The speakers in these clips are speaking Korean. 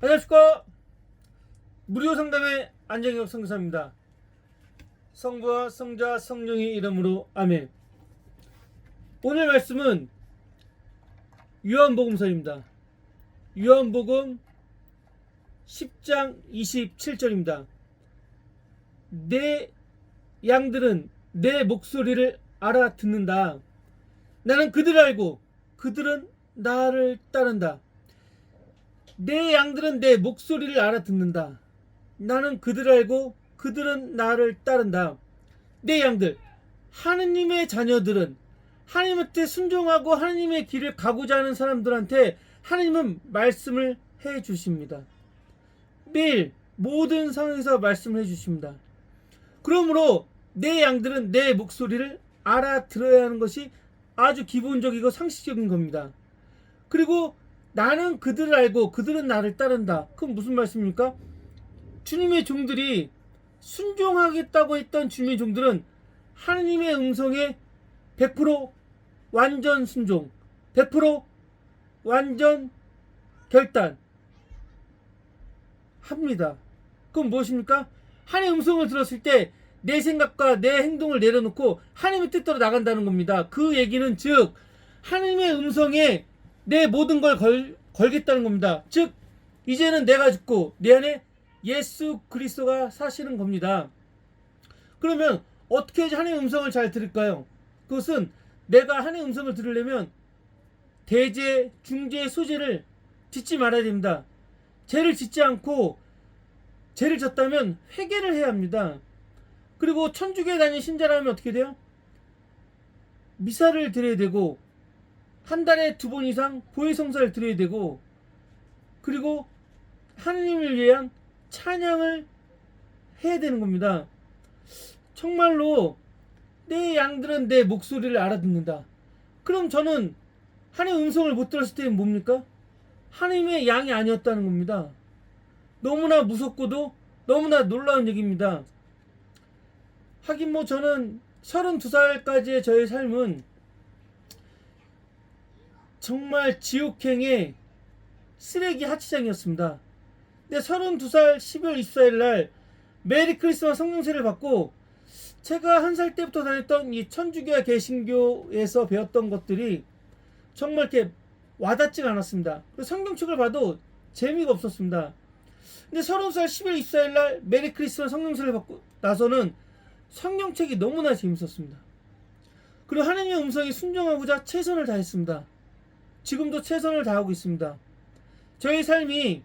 안녕하십니까. 무료 상담의 안정혁 성교사입니다. 성부와 성자 성령의 이름으로 아멘. 오늘 말씀은 요한복음서입니다. 요한복음 10장 27절입니다. 내 양들은 내 목소리를 알아듣는다. 나는 그들을 알고 그들은 나를 따른다. 내 양들은 내 목소리를 알아듣는다. 나는 그들을 알고 그들은 나를 따른다. 내 양들, 하느님의 자녀들은 하나님한테 순종하고 하나님의 길을 가고자 하는 사람들한테 하나님은 말씀을 해 주십니다. 매일 모든 상황에서 말씀을 해 주십니다. 그러므로 내 양들은 내 목소리를 알아들어야 하는 것이 아주 기본적이고 상식적인 겁니다. 그리고 나는 그들을 알고 그들은 나를 따른다. 그건 무슨 말씀입니까? 주님의 종들이 순종하겠다고 했던 주님의 종들은 하나님의 음성에 100% 완전 순종, 100% 완전 결단 합니다. 그건 무엇입니까? 하나님의 음성을 들었을 때 내 생각과 내 행동을 내려놓고 하나님의 뜻대로 나간다는 겁니다. 그 얘기는 즉 하나님의 음성에 내 모든 걸 걸겠다는 겁니다. 즉 이제는 내가 죽고 내 안에 예수 그리스도가 사시는 겁니다. 그러면 어떻게 해야지 하나님의 음성을 잘 들을까요? 그것은 내가 하나님의 음성을 들으려면 대죄, 중죄, 소죄를 짓지 말아야 됩니다. 죄를 짓지 않고 죄를 졌다면 회개를 해야 합니다. 그리고 천주교에 다니는 신자라면 어떻게 돼요? 미사를 드려야 되고 한 달에 2번 이상 보혜성사를 드려야 되고 그리고 하느님을 위한 찬양을 해야 되는 겁니다. 정말로 내 양들은 내 목소리를 알아듣는다. 그럼 저는 하나님의 음성을 못 들었을 때는 뭡니까? 하나님의 양이 아니었다는 겁니다. 너무나 무섭고도 너무나 놀라운 얘기입니다. 하긴 저는 32살까지의 저의 삶은 정말 지옥행의 쓰레기 하치장이었습니다. 근데 32살 12월 24일 날 메리 크리스마스 성령세를 받고 제가 1살 때부터 다녔던 이 천주교와 개신교에서 배웠던 것들이 정말 이렇게 와닿지가 않았습니다. 성경책을 봐도 재미가 없었습니다. 근데 30살 11월 24일 날 메리 크리스마스 성령세를 받고 나서는 성경책이 너무나 재밌었습니다. 그리고 하나님의 음성에 순종하고자 최선을 다했습니다. 지금도 최선을 다하고 있습니다. 저의 삶이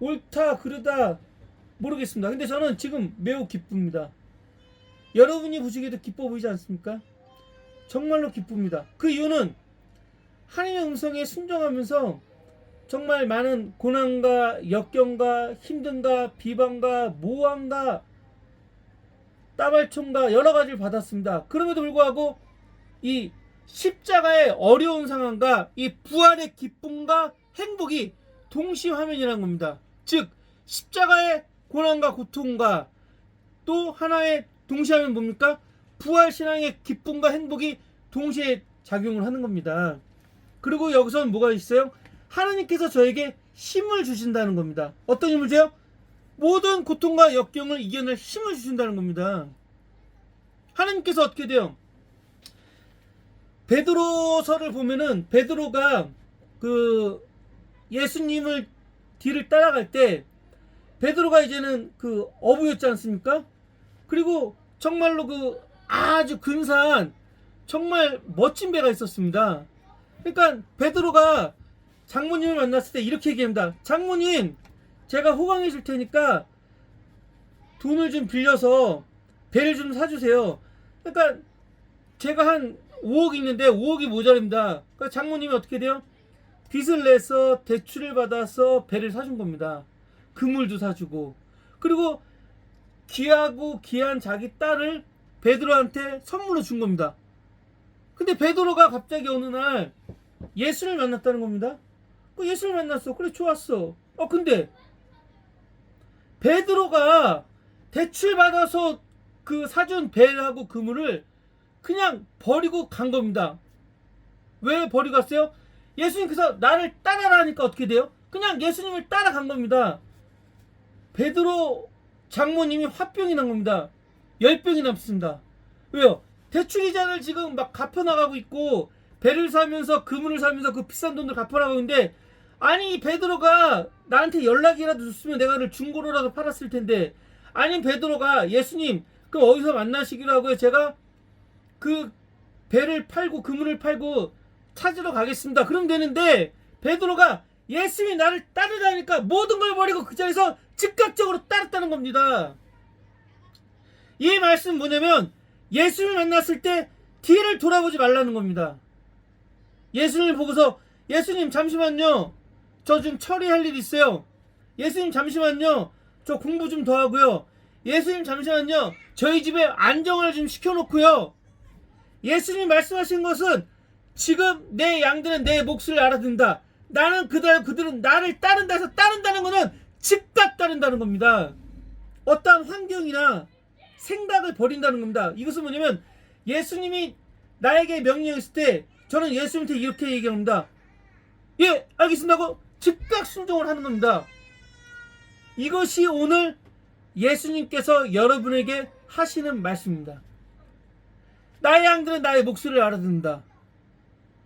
옳다 그르다 모르겠습니다. 근데 저는 지금 매우 기쁩니다. 여러분이 보시기에도 기뻐 보이지 않습니까? 정말로 기쁩니다. 그 이유는 하나님의 음성에 순종하면서 정말 많은 고난과 역경과 힘듦과 비방과 모함과 따발총과 여러 가지를 받았습니다. 그럼에도 불구하고 이 십자가의 어려운 상황과 이 부활의 기쁨과 행복이 동시 화면이라는 겁니다. 즉 십자가의 고난과 고통과 또 하나의 동시 화면 뭡니까? 부활신앙의 기쁨과 행복이 동시에 작용을 하는 겁니다. 그리고 여기서는 뭐가 있어요? 하나님께서 저에게 힘을 주신다는 겁니다. 어떤 힘을 줘요? 모든 고통과 역경을 이겨낼 힘을 주신다는 겁니다. 하나님께서 어떻게 돼요? 베드로서를 보면은 베드로가 그 예수님을 뒤를 따라갈 때 베드로가 이제는 그 어부였지 않습니까? 그리고 정말로 그 아주 근사한 정말 멋진 배가 있었습니다. 그러니까 베드로가 장모님을 만났을 때 이렇게 얘기합니다. 장모님, 제가 호강해 줄 테니까 돈을 좀 빌려서 배를 좀 사주세요. 그러니까 제가 한 5억 있는데 5억이 모자랍니다. 그러니까 장모님이 어떻게 돼요? 빚을 내서 대출을 받아서 배를 사준 겁니다. 그물도 사주고 그리고 귀하고 귀한 자기 딸을 베드로한테 선물로 준 겁니다. 근데 베드로가 갑자기 어느 날 예수를 만났다는 겁니다. 그 예수를 만났어. 그래 좋았어. 근데 베드로가 대출 받아서 그 사준 배하고 그물을 그냥 버리고 간 겁니다. 왜 버리고 갔어요? 예수님께서 나를 따라라 하니까 어떻게 돼요? 그냥 예수님을 따라간 겁니다. 베드로 장모님이 화병이 난 겁니다. 열병이 남습니다. 왜요? 대출이자를 지금 막 갚아나가고 있고 배를 사면서 그물을 사면서 그 비싼 돈을 갚아나가고 있는데, 아니 베드로가 나한테 연락이라도 줬으면 내가 를 중고로라도 팔았을 텐데, 아니 베드로가 예수님 그럼 어디서 만나시기로 하고요, 제가 그 배를 팔고 그물을 팔고 찾으러 가겠습니다, 그럼 되는데, 베드로가 예수님이 나를 따르다니까 모든 걸 버리고 그 자리에서 즉각적으로 따랐다는 겁니다. 이 말씀 뭐냐면 예수님을 만났을 때 뒤를 돌아보지 말라는 겁니다. 예수님을 보고서 예수님 잠시만요, 저 좀 처리할 일 있어요. 예수님 잠시만요, 저 공부 좀 더 하고요. 예수님 잠시만요, 저희 집에 안정을 좀 시켜놓고요. 예수님이 말씀하신 것은 지금 내 양들은 내 몫을 알아듣는다, 나는 그들은 나를 따른다 해서 따른다는 것은 즉각 따른다는 겁니다. 어떠한 환경이나 생각을 버린다는 겁니다. 이것은 뭐냐면 예수님이 나에게 명령했을 때 저는 예수님한테 이렇게 얘기합니다. 예, 알겠습니다 하고 즉각 순종을 하는 겁니다. 이것이 오늘 예수님께서 여러분에게 하시는 말씀입니다. 나의 양들은 나의 목소리를 알아듣는다,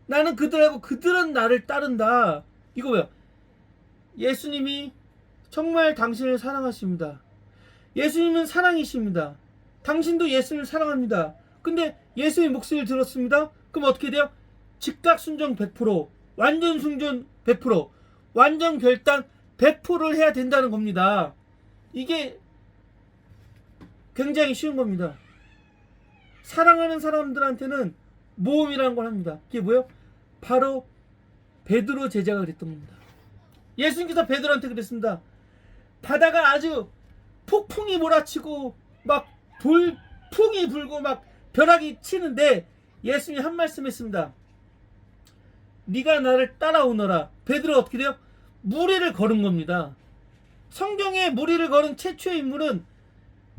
나는 그들하고 그들은 나를 따른다. 이거 뭐야? 예수님이 정말 당신을 사랑하십니다. 예수님은 사랑이십니다. 당신도 예수님을 사랑합니다. 근데 예수님의 목소리를 들었습니다. 그럼 어떻게 돼요? 즉각 순종 100%, 완전 순종 100%, 완전 결단 100%를 해야 된다는 겁니다. 이게 굉장히 쉬운 겁니다. 사랑하는 사람들한테는 모험이라는 걸 합니다. 그게 뭐예요? 바로 베드로 제자가 그랬던 겁니다. 예수님께서 베드로한테 그랬습니다. 바다가 아주 폭풍이 몰아치고 막 돌풍이 불고 막 벼락이 치는데 예수님이 한 말씀 했습니다. 네가 나를 따라오너라. 베드로가 어떻게 돼요? 무리를 걸은 겁니다. 성경에 무리를 걸은 최초의 인물은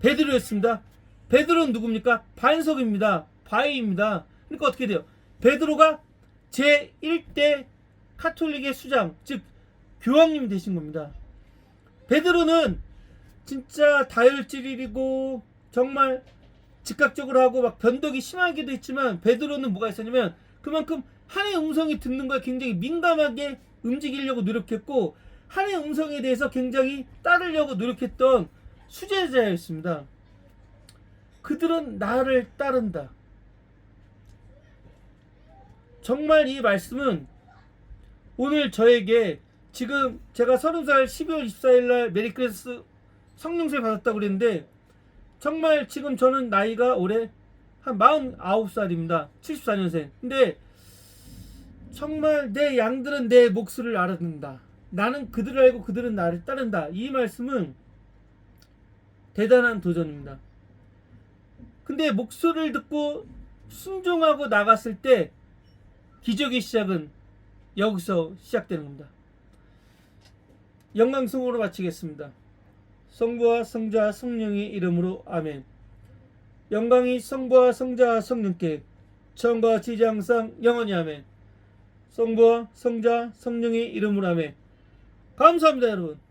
베드로였습니다. 베드로는 누굽니까? 반석입니다. 바위입니다. 그러니까 어떻게 돼요? 베드로가 제1대 카톨릭의 수장, 즉 교황님이 되신 겁니다. 베드로는 진짜 다혈질이고 정말 즉각적으로 하고 막 변덕이 심하기도 했지만, 베드로는 뭐가 있었냐면 그만큼 하나님의 음성이 듣는 거에 굉장히 민감하게 움직이려고 노력했고, 하나님의 음성에 대해서 굉장히 따르려고 노력했던 수제자였습니다. 그들은 나를 따른다. 정말 이 말씀은 오늘 저에게, 지금 제가 30살 12월 24일날 메리크리스 성령세 받았다고 그랬는데, 정말 지금 저는 나이가 올해 한 49살입니다. 74년생. 근데 정말 내 양들은 내 목소리를 알아듣는다, 나는 그들을 알고 그들은 나를 따른다. 이 말씀은 대단한 도전입니다. 근데 목소리를 듣고 순종하고 나갔을 때 기적의 시작은 여기서 시작되는 겁니다. 영광송으로 마치겠습니다. 성부와 성자와 성령의 이름으로 아멘. 영광이 성부와 성자와 성령께 처음과 같이 이제 항상 영원히 아멘. 성부와 성자 성령의 이름으로 아멘. 감사합니다 여러분.